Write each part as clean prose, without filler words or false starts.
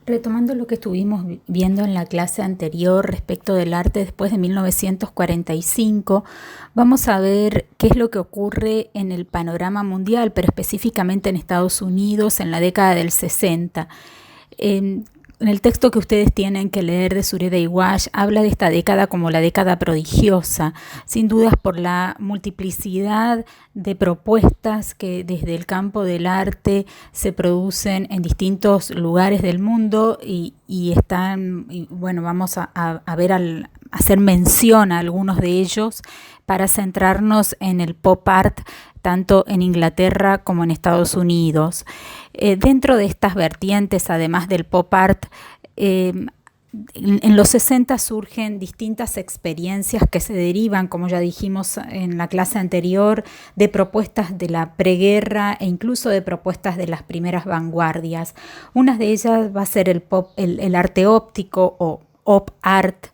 Retomando lo que estuvimos viendo en la clase anterior respecto del arte después de 1945, vamos a ver qué es lo que ocurre en el panorama mundial, pero específicamente en Estados Unidos en la década del 60. En el texto que ustedes tienen que leer de Sureda Iwash habla de esta década como la década prodigiosa, sin dudas por la multiplicidad de propuestas que desde el campo del arte se producen en distintos lugares del mundo y están, y bueno, vamos a ver hacer mención a algunos de ellos para centrarnos en el pop art tanto en Inglaterra como en Estados Unidos. Dentro de estas vertientes, además del pop art, en los 60 surgen distintas experiencias que se derivan, como ya dijimos en la clase anterior, de propuestas de la preguerra e incluso de propuestas de las primeras vanguardias. Una de ellas va a ser el arte óptico o op art,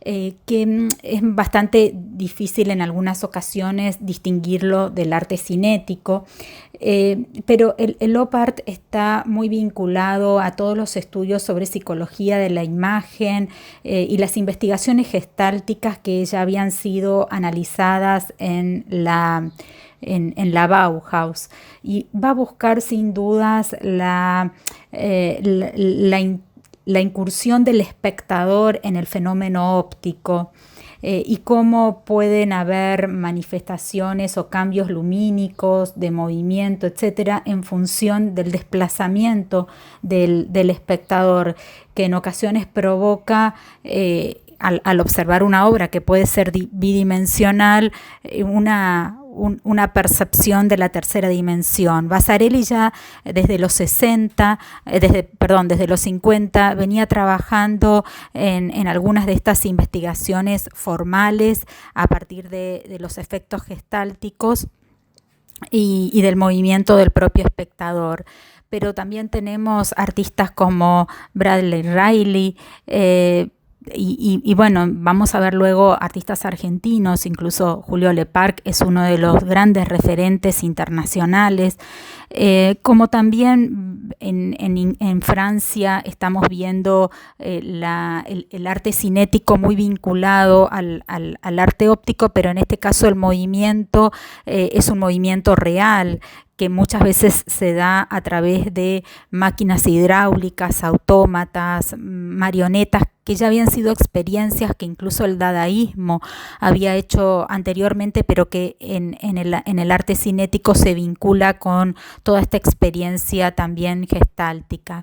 que es bastante difícil en algunas ocasiones distinguirlo del arte cinético, pero el op art está muy vinculado a todos los estudios sobre psicología de la imagen y las investigaciones gestálticas que ya habían sido analizadas en la Bauhaus, y va a buscar sin dudas la incursión del espectador en el fenómeno óptico y cómo pueden haber manifestaciones o cambios lumínicos de movimiento, etcétera, en función del desplazamiento del espectador, que en ocasiones provoca al observar una obra que puede ser bidimensional, una percepción de la tercera dimensión. Vasarely ya desde los 60, desde los 50, venía trabajando en algunas de estas investigaciones formales a partir de los efectos gestálticos y del movimiento del propio espectador. Pero también tenemos artistas como Bradley Riley, y bueno, vamos a ver luego artistas argentinos, incluso Julio Leparc es uno de los grandes referentes internacionales, como también en Francia estamos viendo el arte cinético muy vinculado al arte óptico, pero en este caso el movimiento es un movimiento real, que muchas veces se da a través de máquinas hidráulicas, autómatas, marionetas, que ya habían sido experiencias que incluso el dadaísmo había hecho anteriormente, pero que en el arte cinético se vincula con toda esta experiencia también gestáltica.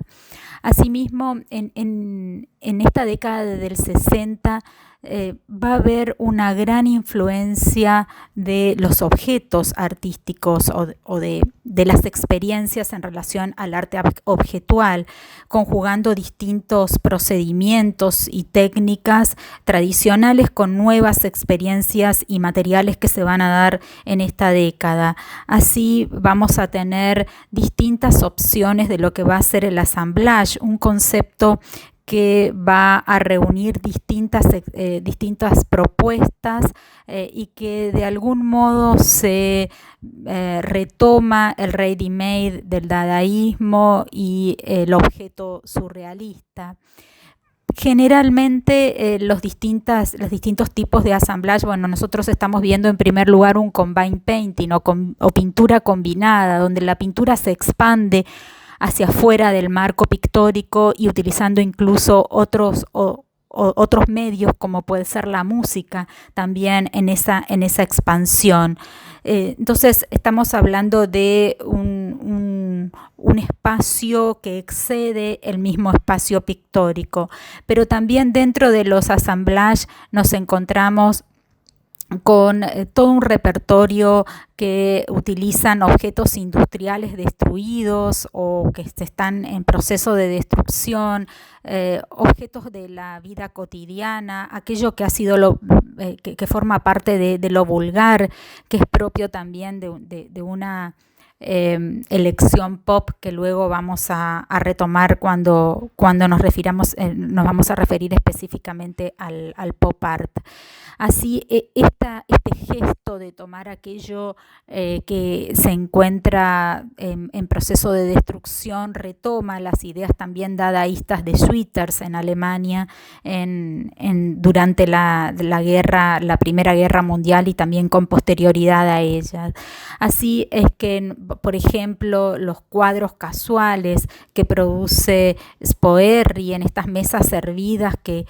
Asimismo, en esta década del 60 va a haber una gran influencia de los objetos artísticos o de las experiencias en relación al arte objetual, conjugando distintos procedimientos y técnicas tradicionales con nuevas experiencias y materiales que se van a dar en esta década. Así vamos a tener distintas opciones de lo que va a ser el assemblage, un concepto que va a reunir distintas propuestas y que de algún modo se retoma el ready-made del dadaísmo y el objeto surrealista. Generalmente los distintos tipos de assemblage, bueno, nosotros estamos viendo en primer lugar un combine painting o pintura combinada, donde la pintura se expande hacia afuera del marco pictórico y utilizando incluso otros medios, como puede ser la música, también en esa expansión. Entonces estamos hablando de un espacio que excede el mismo espacio pictórico, pero también dentro de los assemblages nos encontramos con todo un repertorio que utilizan objetos industriales destruidos o que están en proceso de destrucción, objetos de la vida cotidiana, aquello que ha sido que forma parte de lo vulgar, que es propio también de una elección pop que luego vamos a retomar cuando nos vamos a referir específicamente al pop art. Así, este gesto de tomar aquello que se encuentra en proceso de destrucción retoma las ideas también dadaístas de Schwitters en Alemania durante la Primera Guerra Mundial y también con posterioridad a ella. Así es que, por ejemplo, los cuadros casuales que produce Spoerri en estas mesas servidas que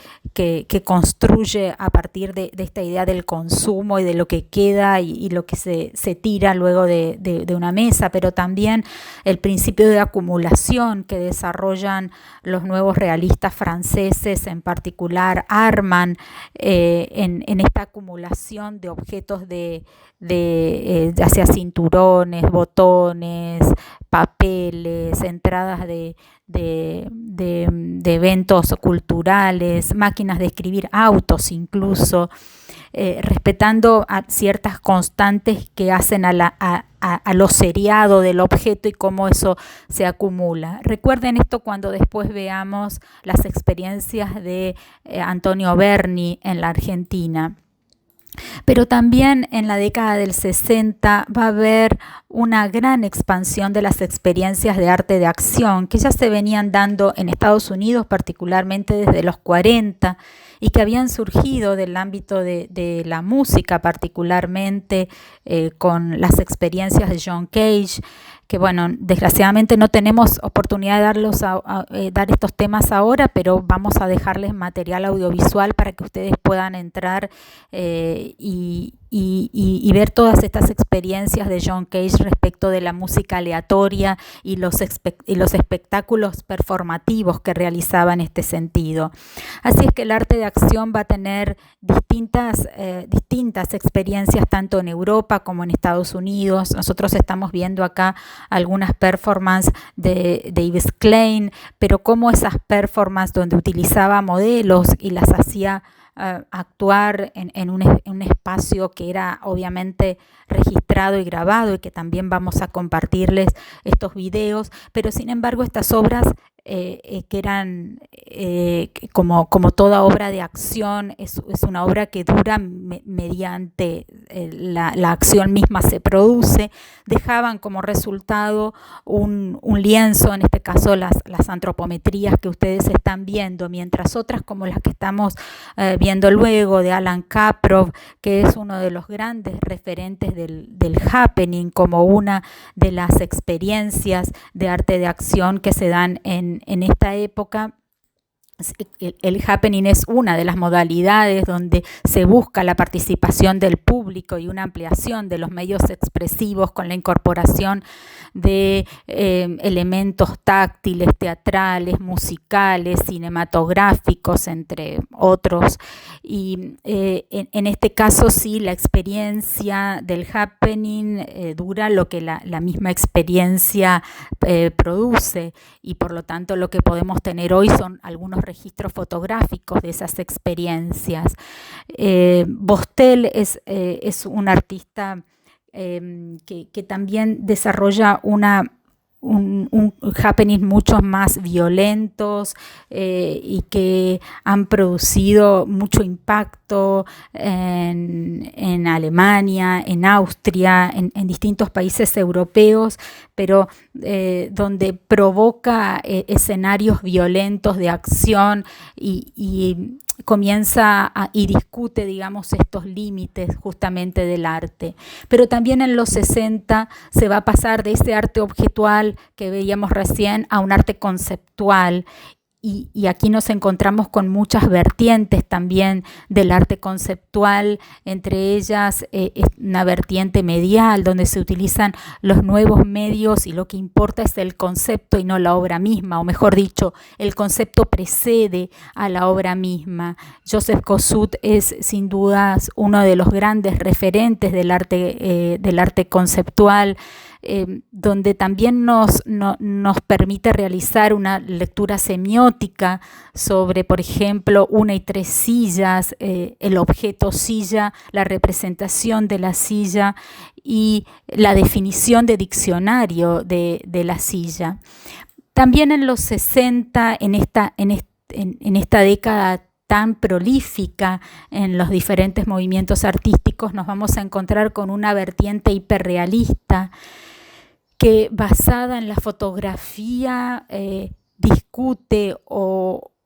construye a partir de esta idea del consumo y de lo que queda y lo que se tira luego de una mesa, pero también el principio de acumulación que desarrollan los nuevos realistas franceses, en particular Arman, en esta acumulación de objetos ya sea cinturones, botones, papeles, entradas de eventos culturales, máquinas de escribir, autos incluso, respetando a ciertas constantes que hacen a lo seriado del objeto y cómo eso se acumula. Recuerden esto cuando después veamos las experiencias de Antonio Berni en la Argentina. Pero también en la década del 60 va a haber una gran expansión de las experiencias de arte de acción que ya se venían dando en Estados Unidos, particularmente desde los 40, y que habían surgido del ámbito de la música, particularmente con las experiencias de John Cage, que bueno, desgraciadamente no tenemos oportunidad de dar estos temas ahora, pero vamos a dejarles material audiovisual para que ustedes puedan entrar y ver todas estas experiencias de John Cage respecto de la música aleatoria y los espectáculos performativos que realizaba en este sentido. Así es que el arte de acción va a tener distintas experiencias tanto en Europa como en Estados Unidos. Nosotros estamos viendo acá algunas performances de Yves Klein, pero cómo esas performances donde utilizaba modelos y las hacía actuar en un espacio que era obviamente registrado y grabado, y que también vamos a compartirles estos videos, pero sin embargo estas obras que eran como toda obra de acción, es una obra que dura mediante la acción misma se produce, dejaban como resultado un lienzo, en este caso las antropometrías que ustedes están viendo, mientras otras como las que estamos viendo luego de Alan Kaprow, que es uno de los grandes referentes del happening, como una de las experiencias de arte de acción que se dan en esta época. El happening es una de las modalidades donde se busca la participación del público y una ampliación de los medios expresivos con la incorporación de elementos táctiles, teatrales, musicales, cinematográficos, entre otros. Y en este caso sí, la experiencia del happening dura lo que la misma experiencia produce, y por lo tanto lo que podemos tener hoy son algunos registros fotográficos de esas experiencias. Bostel es un artista que también desarrolla un happening mucho más violentos y que han producido mucho impacto en Alemania, en Austria, en distintos países europeos, pero donde provoca escenarios violentos de acción y comienza y discute, digamos, estos límites justamente del arte. Pero también en los 60 se va a pasar de ese arte objetual que veíamos recién a un arte conceptual. Y aquí nos encontramos con muchas vertientes también del arte conceptual, entre ellas una vertiente medial donde se utilizan los nuevos medios y lo que importa es el concepto y no la obra misma, o mejor dicho, el concepto precede a la obra misma. Joseph Kosuth es sin dudas uno de los grandes referentes del arte conceptual, donde también nos permite realizar una lectura semiótica semiótica sobre, por ejemplo, 1 y 3 sillas, el objeto silla, la representación de la silla y la definición de diccionario de la silla. También en los 60, en esta década tan prolífica en los diferentes movimientos artísticos, nos vamos a encontrar con una vertiente hiperrealista que, basada en la fotografía, discute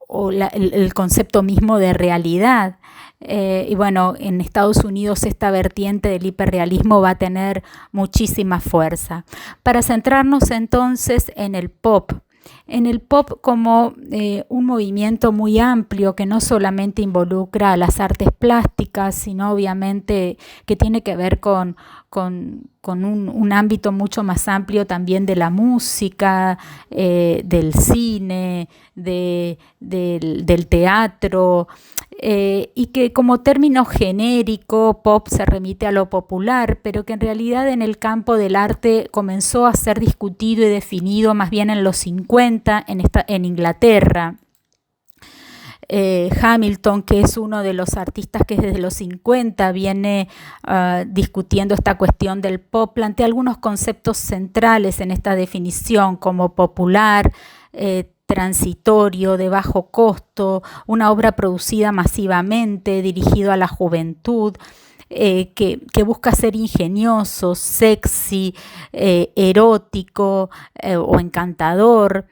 el concepto mismo de realidad. Y bueno, en Estados Unidos esta vertiente del hiperrealismo va a tener muchísima fuerza. Para centrarnos entonces en el pop. En el pop como un movimiento muy amplio que no solamente involucra a las artes plásticas, sino obviamente que tiene que ver con un ámbito mucho más amplio también de la música, del cine, del teatro, y que como término genérico pop se remite a lo popular, pero que en realidad en el campo del arte comenzó a ser discutido y definido más bien en los 50 en Inglaterra. Hamilton, que es uno de los artistas que desde los 50 viene discutiendo esta cuestión del pop, plantea algunos conceptos centrales en esta definición, como popular, transitorio, de bajo costo, una obra producida masivamente, dirigido a la juventud, que busca ser ingenioso, sexy, erótico o encantador.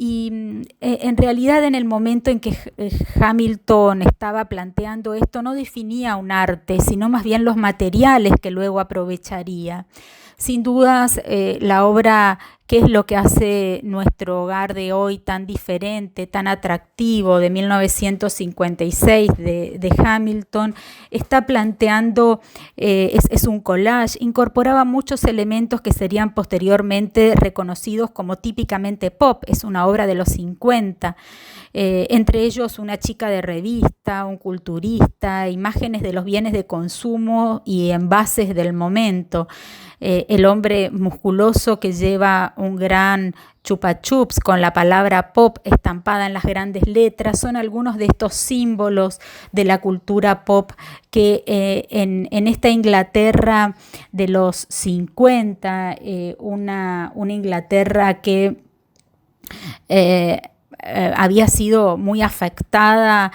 Y en realidad, en el momento en que Hamilton estaba planteando esto, no definía un arte, sino más bien los materiales que luego aprovecharía. Sin dudas, la obra, ¿qué es lo que hace nuestro hogar de hoy tan diferente, tan atractivo, de 1956 de Hamilton? Está planteando, es un collage, incorporaba muchos elementos que serían posteriormente reconocidos como típicamente pop. Es una obra de los 50. Entre ellos una chica de revista, un culturista, imágenes de los bienes de consumo y envases del momento. El hombre musculoso que lleva un gran chupa chups con la palabra pop estampada en las grandes letras, son algunos de estos símbolos de la cultura pop que en esta Inglaterra de los 50, una Inglaterra que había sido muy afectada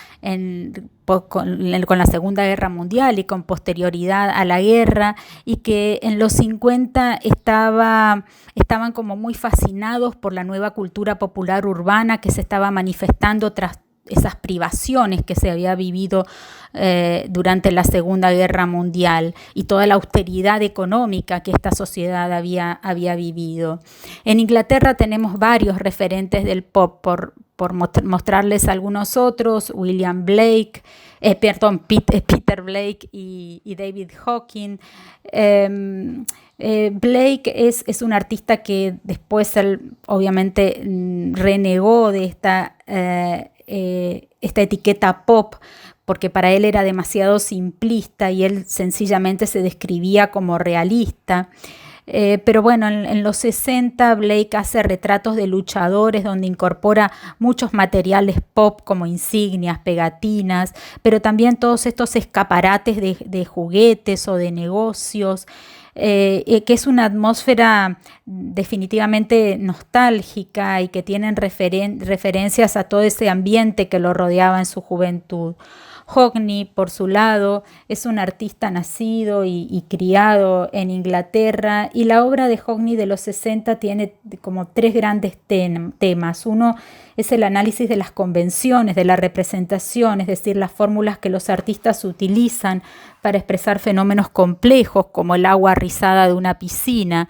con la Segunda Guerra Mundial y con posterioridad a la guerra, y que en los 50 estaban como muy fascinados por la nueva cultura popular urbana que se estaba manifestando tras esas privaciones que se había vivido durante la Segunda Guerra Mundial y toda la austeridad económica que esta sociedad había vivido. En Inglaterra tenemos varios referentes del pop, por mostrarles algunos otros: Peter Blake y David Hawkins. Blake es un artista que después él obviamente renegó de esta etiqueta pop, porque para él era demasiado simplista y él sencillamente se describía como realista. Pero bueno, en los 60 Blake hace retratos de luchadores donde incorpora muchos materiales pop como insignias, pegatinas, pero también todos estos escaparates de juguetes o de negocios, que es una atmósfera definitivamente nostálgica y que tienen referencias a todo ese ambiente que lo rodeaba en su juventud. Hockney, por su lado, es un artista nacido y criado en Inglaterra, y la obra de Hockney de los 60 tiene como tres grandes temas. Uno es el análisis de las convenciones, de la representación, es decir, las fórmulas que los artistas utilizan para expresar fenómenos complejos como el agua rizada de una piscina.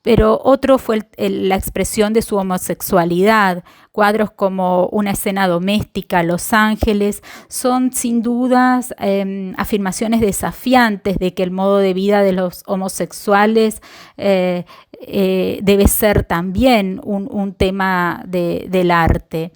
Pero otro fue la expresión de su homosexualidad. Cuadros como Una escena doméstica, Los Ángeles, son sin dudas afirmaciones desafiantes de que el modo de vida de los homosexuales debe ser también un tema del arte.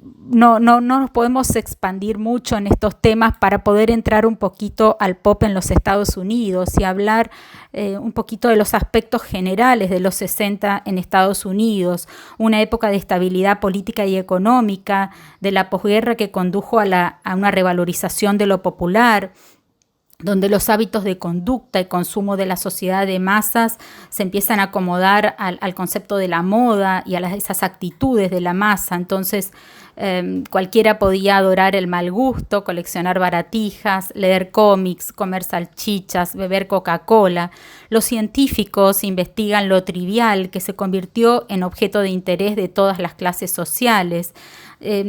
no nos podemos expandir mucho en estos temas para poder entrar un poquito al pop en los Estados Unidos y hablar un poquito de los aspectos generales de los 60 en Estados Unidos, una época de estabilidad política y económica, de la posguerra que condujo a una revalorización de lo popular, donde los hábitos de conducta y consumo de la sociedad de masas se empiezan a acomodar al concepto de la moda y a esas actitudes de la masa. Entonces, cualquiera podía adorar el mal gusto, coleccionar baratijas, leer cómics, comer salchichas, beber Coca-Cola. Los científicos investigan lo trivial que se convirtió en objeto de interés de todas las clases sociales.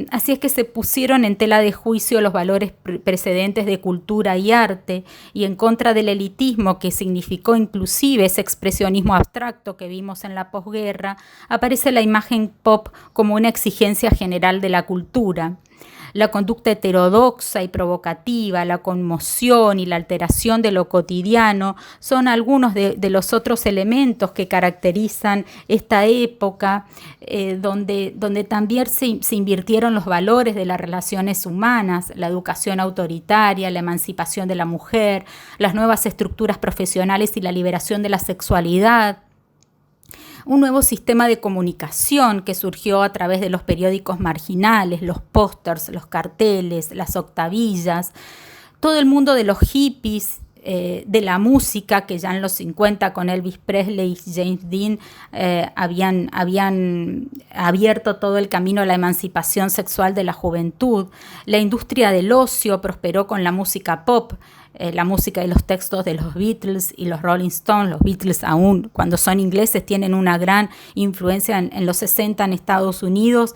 Así es que se pusieron en tela de juicio los valores precedentes de cultura y arte, y en contra del elitismo que significó inclusive ese expresionismo abstracto que vimos en la posguerra, aparece la imagen pop como una exigencia general de la cultura. La conducta heterodoxa y provocativa, la conmoción y la alteración de lo cotidiano son algunos de los otros elementos que caracterizan esta época, donde también se invirtieron los valores de las relaciones humanas, la educación autoritaria, la emancipación de la mujer, las nuevas estructuras profesionales y la liberación de la sexualidad. Un nuevo sistema de comunicación que surgió a través de los periódicos marginales, los pósters, los carteles, las octavillas, todo el mundo de los hippies, de la música, que ya en los 50 con Elvis Presley y James Dean habían abierto todo el camino a la emancipación sexual de la juventud. La industria del ocio prosperó con la música pop, la música y los textos de los Beatles y los Rolling Stones. Los Beatles, aún cuando son ingleses, tienen una gran influencia en los 60 en Estados Unidos.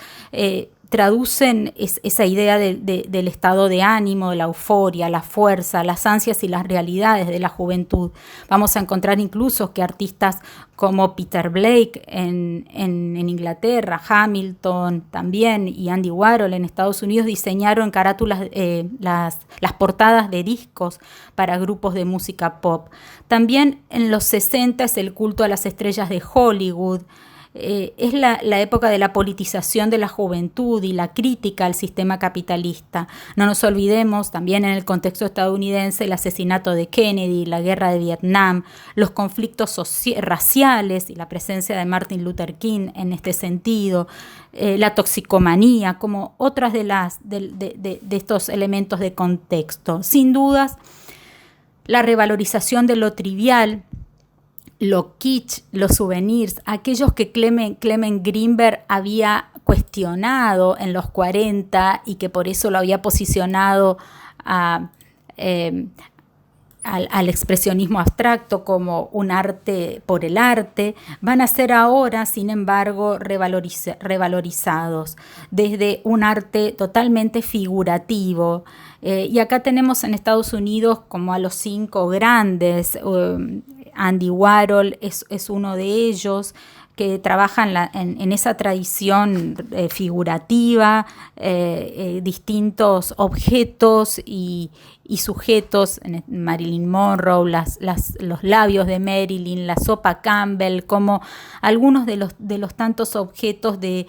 Traducen esa idea del estado de ánimo, de la euforia, la fuerza, las ansias y las realidades de la juventud. Vamos a encontrar incluso que artistas como Peter Blake en Inglaterra, Hamilton también, y Andy Warhol en Estados Unidos diseñaron carátulas, las portadas de discos para grupos de música pop. También en los 60 es el culto a las estrellas de Hollywood. Es la época de la politización de la juventud y la crítica al sistema capitalista. No nos olvidemos también en el contexto estadounidense el asesinato de Kennedy, la guerra de Vietnam, los conflictos raciales y la presencia de Martin Luther King en este sentido, la toxicomanía, como otras de estos elementos de contexto. Sin dudas, la revalorización de lo trivial, lo kitsch, los souvenirs, aquellos que Clement Greenberg había cuestionado en los 40 y que por eso lo había posicionado al expresionismo abstracto como un arte por el arte, van a ser ahora, sin embargo, revalorizados desde un arte totalmente figurativo. Y acá tenemos en Estados Unidos como a los 5 grandes. Andy Warhol es uno de ellos, que trabaja en esa tradición figurativa, distintos objetos y sujetos, Marilyn Monroe, los labios de Marilyn, la sopa Campbell, como algunos de los tantos objetos de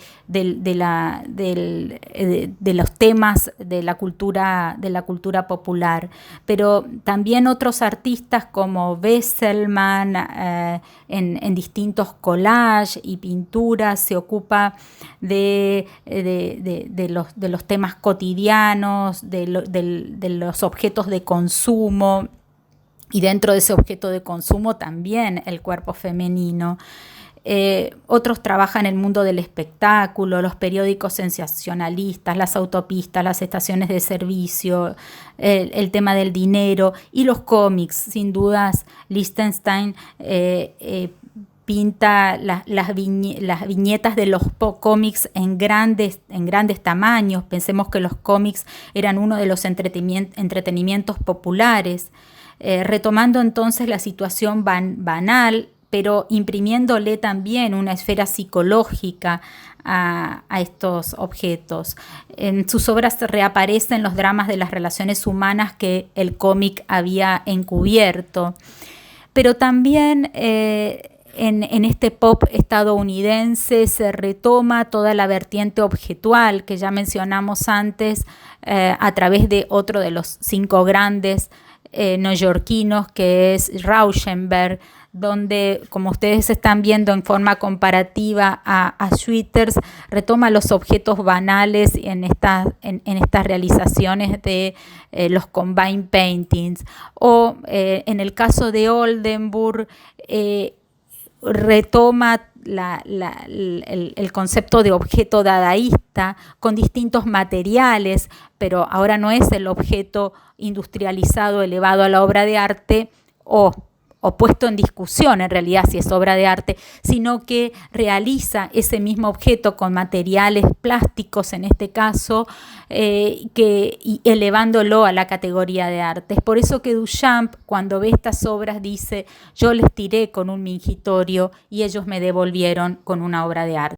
los temas de la cultura popular. Pero también otros artistas como Besselman, en distintos collages y pinturas, se ocupa de los temas cotidianos, de los objetos de consumo, y dentro de ese objeto de consumo también el cuerpo femenino. Otros trabajan en el mundo del espectáculo, los periódicos sensacionalistas, las autopistas, las estaciones de servicio, el tema del dinero y los cómics. Sin dudas, Lichtenstein pinta las viñetas de los cómics en grandes tamaños. Pensemos que los cómics eran uno de los entretenimientos populares, retomando entonces la situación banal, pero imprimiéndole también una esfera psicológica a estos objetos. En sus obras reaparecen los dramas de las relaciones humanas que el cómic había encubierto, pero también en este pop estadounidense se retoma toda la vertiente objetual que ya mencionamos antes a través de otro de los 5 grandes neoyorquinos, que es Rauschenberg, donde, como ustedes están viendo en forma comparativa a Schwitters, retoma los objetos banales en estas realizaciones de los combine paintings. O en el caso de Oldenburg, retoma el concepto de objeto dadaísta con distintos materiales, pero ahora no es el objeto industrializado elevado a la obra de arte o puesto en discusión en realidad si es obra de arte, sino que realiza ese mismo objeto con materiales plásticos en este caso, y elevándolo a la categoría de arte. Es por eso que Duchamp, cuando ve estas obras, dice: yo les tiré con un mingitorio y ellos me devolvieron con una obra de arte.